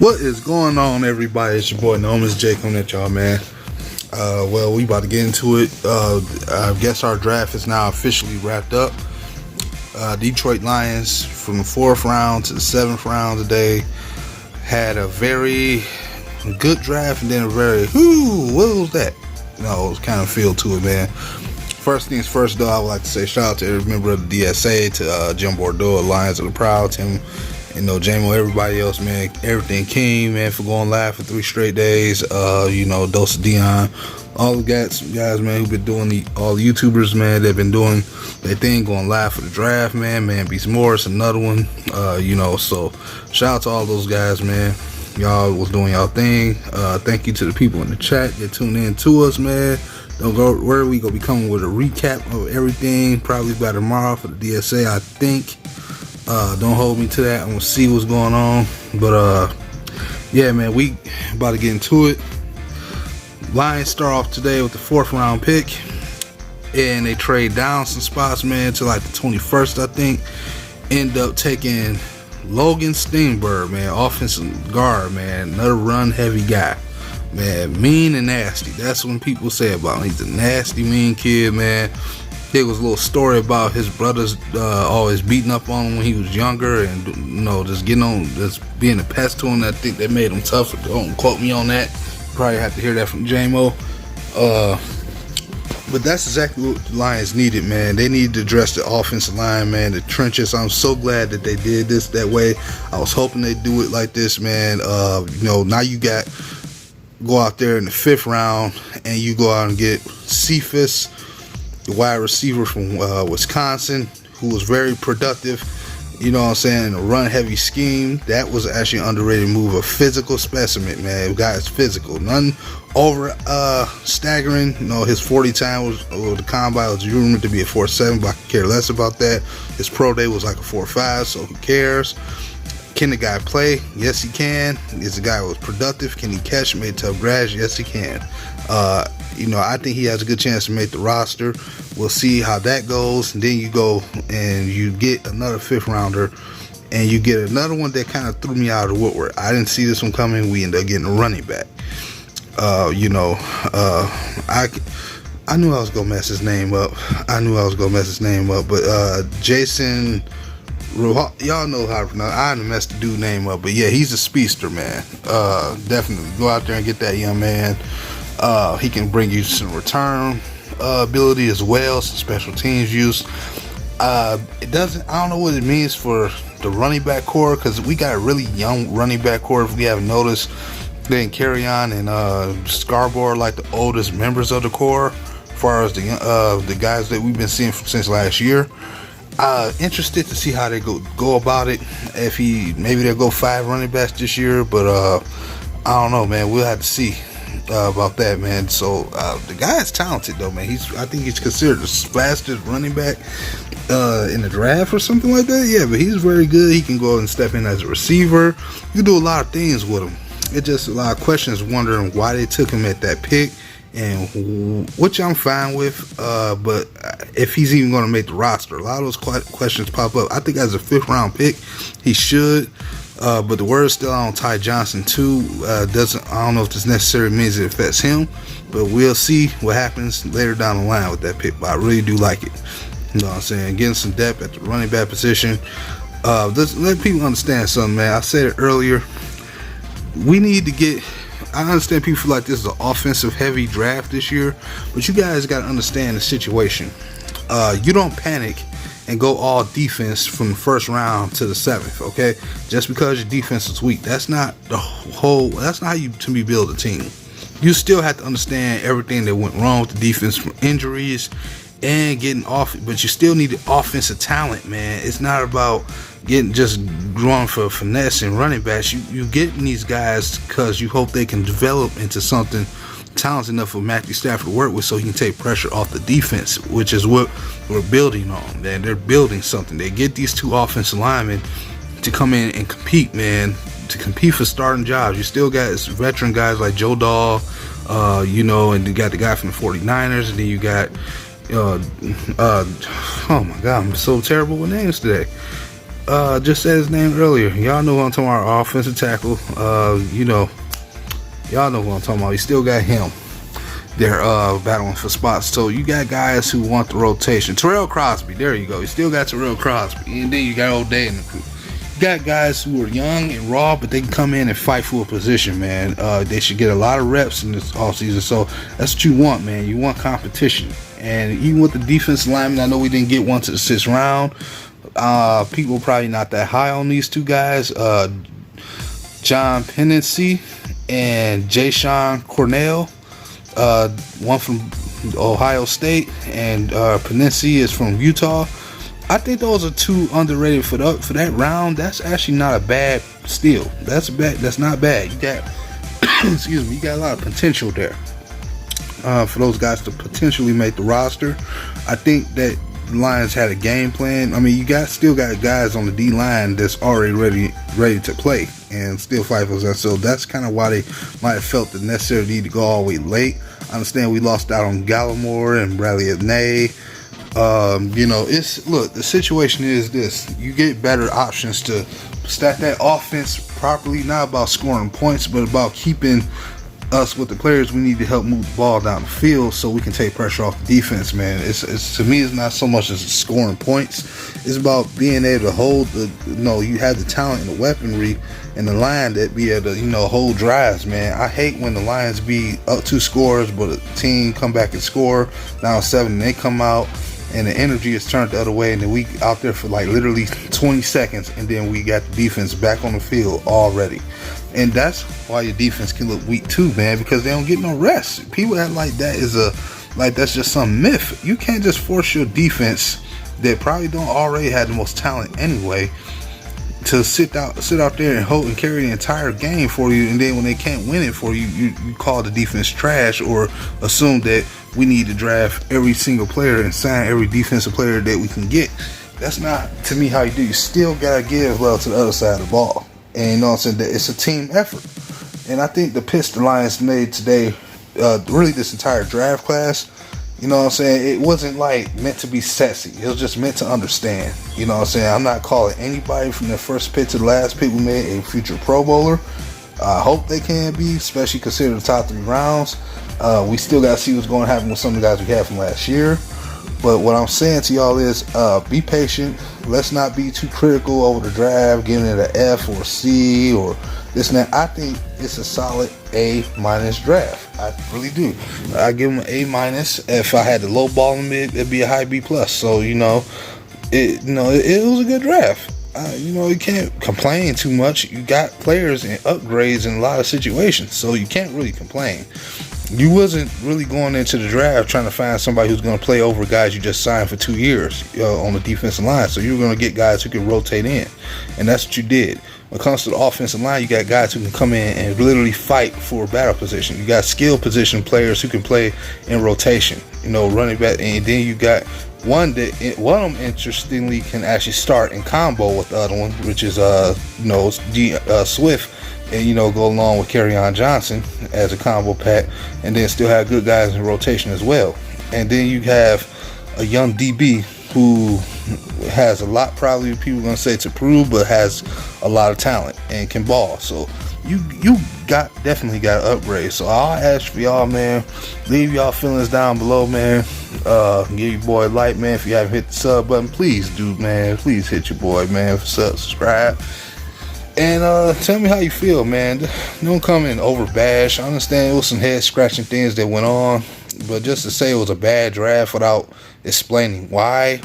What is going on, everybody? It's your boy Nomis J coming at y'all, man. Well, we about to get into it. I guess our draft is now officially wrapped up. Detroit Lions from the 4th round to the 7th round today had a very good draft, and then a very what was that? No, it was kind of feel to it, man. First things first, though, I would like to say shout out to every member of the DSA, to Jim Bordeau, Lions of the Prowl, Tim, JMO, everybody else, man. Everything King, man, for going live for 3 straight days. Dose of Dion, all the guys, man, who've been doing all the YouTubers, man, they've been doing their thing, going live for the draft, man. Man Beats Morris, another one. So shout out to all those guys, man. Y'all was doing y'all thing. Thank you to the people in the chat that tuned in to us, man. Don't go where we gonna be coming with a recap of everything probably by tomorrow for the DSA, I think. Don't hold me to that. I'm gonna see what's going on, but yeah, man, we about to get into it. Lions start off today with the 4th round pick, and they trade down some spots, man, to like the 21st, I think. End up taking Logan Steinberg, man, offensive guard, man, another run heavy guy, man, mean and nasty. That's what people say about him. He's a nasty, mean kid, man. There was a little story about his brothers always beating up on him when he was younger, and just being a pest to him. I think that made him tougher. Don't quote me on that. Probably have to hear that from JMO. But that's exactly what the Lions needed, man. They needed to address the offensive line, man, the trenches. I'm so glad that they did this that way. I was hoping they'd do it like this, man. Now you go out there in the 5th round and you go out and get Cephas, the wide receiver from Wisconsin, who was very productive, in a run heavy scheme. That was actually an underrated move. A physical specimen, man. The guy is physical. None over staggering. His 40 time was the combine was rumored to be a 4.7, but I could care less about that. His pro day was like a 4.5, so who cares? Can the guy play? Yes, he can. Is the guy was productive? Can he catch? Made tough grabs? Yes, he can. I think he has a good chance to make the roster. We'll see how that goes. And then you go and you get another 5th rounder, and you get another one that kind of threw me out of the woodwork. I didn't see this one coming. We ended up getting a running back. I knew I was gonna mess his name up. But Jason, y'all know how to pronounce. I done messed the dude's name up, but yeah, he's a speedster, man. Definitely go out there and get that young man. He can bring you some return ability as well, some special teams use. I don't know what it means for the running back core, because we got a really young running back core. If we haven't noticed, then Carry-On and Scarborough are like the oldest members of the core, as far as the guys that we've been seeing since last year. Interested to see how they go about it. If maybe they'll go 5 running backs this year, but I don't know, man. We'll have to see about that, man. So the guy is talented, though, man. I think he's considered the fastest running back in the draft or something like that. Yeah, but he's very good. He can go and step in as a receiver. You can do a lot of things with him. It's just a lot of questions wondering why they took him at that pick, and which I'm fine with, but if he's even going to make the roster, a lot of those questions pop up. I think as a 5th round pick, he should, but the word is still on Ty Johnson too. I don't know if this necessarily means it affects him, but we'll see what happens later down the line with that pick. But I really do like it. You know what I'm saying? Getting some depth at the running back position. Let people understand something, man. I said it earlier. We need to get. I understand people feel like this is an offensive heavy draft this year, but you guys got to understand the situation. You don't panic and go all defense from the 1st round to the 7th, okay? Just because your defense is weak, that's not how you build a team. You still have to understand everything that went wrong with the defense, from injuries and getting off, but you still need the offensive talent, man. It's not about just going for finesse and running backs. You getting these guys because you hope they can develop into something talented enough for Matthew Stafford to work with, so he can take pressure off the defense, which is what we're building on, man. They're building something. They get these 2 offensive linemen to come in and compete, man, to compete for starting jobs. You still got veteran guys like Joe Dahl, and you got the guy from the 49ers, and then you got oh my God, I'm so terrible with names today. Just said his name earlier. Y'all know who I'm talking about. Our offensive tackle. You know, y'all know who I'm talking about. You still got him. They're battling for spots. So you got guys who want the rotation. Terrell Crosby, there you go. You still got Terrell Crosby. And then you got O'Day in the crew. You got guys who are young and raw, but they can come in and fight for a position, man. They should get a lot of reps in this offseason. So that's what you want, man. You want competition. And even with the defensive lineman, I know we didn't get one to the 6th round. People probably not that high on these two guys. John Pennancy and Jayshon Cornell. One from Ohio State, and Pennancy is from Utah. I think those are two underrated for that round. That's actually not a bad steal. That's not bad. You got excuse me, you got a lot of potential there for those guys to potentially make the roster. I think that the Lions had a game plan. I mean, you still got guys on the D line that's already ready to play and still fight for that. So that's kind of why they might have felt the necessary need to go all the way late. I understand we lost out on Gallimore and Bradley Abney. You know, the situation is this: you get better options to stack that offense properly. Not about scoring points, but about keeping us with the players we need to help move the ball down the field so we can take pressure off the defense, man. It's to me, it's not so much as scoring points. It's about being able to hold you have the talent and the weaponry and the line that be able to, hold drives, man. I hate when the Lions be up 2 scores, but a team come back and score down 7 and they come out and the energy is turned the other way, and then we out there for like literally 20 seconds and then we got the defense back on the field already. And that's why your defense can look weak too, man, because they don't get no rest. People act like that's just some myth. You can't just force your defense that probably don't already have the most talent anyway to sit out there and hold and carry the entire game for you, and then when they can't win it for you, you call the defense trash or assume that we need to draft every single player and sign every defensive player that we can get. That's not, to me, how you do. You still gotta give love to the other side of the ball. And you know what I'm saying? That it's a team effort. And I think the pitch the Lions made today, really this entire draft class, you know what I'm saying? It wasn't like meant to be sexy. It was just meant to understand. You know what I'm saying? I'm not calling anybody from the first pick to the last pick we made a future Pro Bowler. I hope they can be, especially considering the top 3 rounds. We still got to see what's going to happen with some of the guys we had from last year. But what I'm saying to y'all is be patient. Let's not be too critical over the draft, giving it an F or C or this and that. I think it's a solid A- draft. I really do. I give them an A-. If I had to lowball them, it'd be a high B+. So it was a good draft. You can't complain too much. You got players and upgrades in a lot of situations, so you can't really complain. You wasn't really going into the draft trying to find somebody who's going to play over guys you just signed for 2 years on the defensive line. So you're going to get guys who can rotate in, and that's what you did. When it comes to the offensive line, you got guys who can come in and literally fight for a battle position. You got skill position players who can play in rotation, running back, and then you got one of them interestingly can actually start in combo with the other one, which is Swift. And go along with Kerryon Johnson as a combo pack, and then still have good guys in rotation as well. And then you have a young DB who has a lot, probably people are gonna say to prove, but has a lot of talent and can ball. So you definitely got to upgrade. So I'll ask for y'all, man, leave y'all feelings down below, man. Give your boy a like, man. If you haven't hit the sub button, please do, man. Please hit your boy, man, for subscribe. And tell me how you feel, man. Don't come in over bash. I understand it was some head scratching things that went on, but just to say it was a bad draft without explaining why,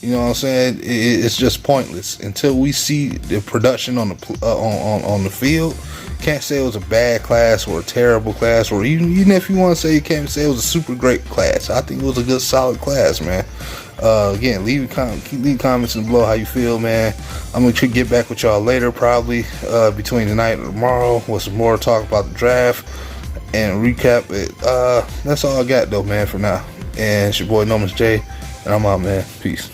you know what I'm saying? It's just pointless until we see the production on the field. Can't say it was a bad class or a terrible class, or even if you want to say, you can't say it was a super great class. I think it was a good, solid class, man. Again, leave comments below how you feel, man. I'm going to get back with y'all later, probably between tonight and tomorrow, with some more talk about the draft and recap it. That's all I got, though, man, for now. And it's your boy Nomis J, and I'm out, man. Peace.